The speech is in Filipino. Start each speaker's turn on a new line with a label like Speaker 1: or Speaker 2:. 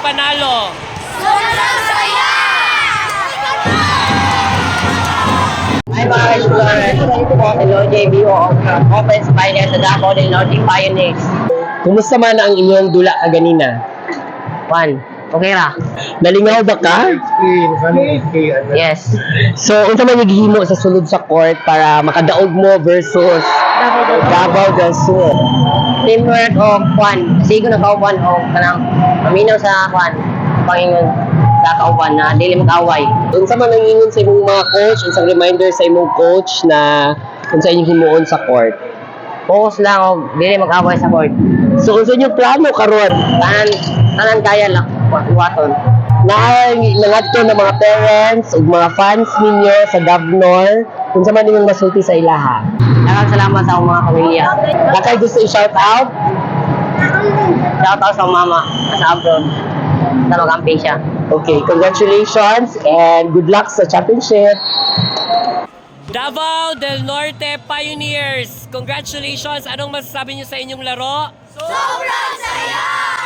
Speaker 1: panalo?
Speaker 2: Sobrang saya!
Speaker 3: Hi mga ka-explorers, hello JBO of Offense Pioneer sa Davao del Norte Pioneers.
Speaker 4: Kumusta man ang inyong dula kaganina?
Speaker 3: Juan, okay ra?
Speaker 4: Nalingaw ba ka?
Speaker 3: Yes.
Speaker 4: So, unsa man gihimo sa sulod sa court para makadaog mo versus Davao del Sur?
Speaker 3: Teamwork o Juan, kasi ko nakauban o kanang maminaw sa Juan, Panginoon sa kauban na dili mag-away.
Speaker 4: Unsa man ang ingon sa imong mga coach, unsang reminder sa imong coach na unsa inyong himuon sa court?
Speaker 3: Focus lang o dili mag-away sa court.
Speaker 4: So, unsa inyong plano karon?
Speaker 3: Tanan kaya lang, waton.
Speaker 4: Nangadto na mga parents ug mga fans ninyo sa Davnor, unsa man inyong masulti sa ilaha?
Speaker 3: Daghang salamat sa akong mga pamilya.
Speaker 4: Nakay gusto i-shout out?
Speaker 3: Shout out sa mama sa abroad. Sa mag-amping siya.
Speaker 4: Okay, congratulations and good luck sa championship.
Speaker 1: Davao del Norte Pioneers! Congratulations! Anong masasabi niyo sa inyong laro?
Speaker 2: Sobrang saya!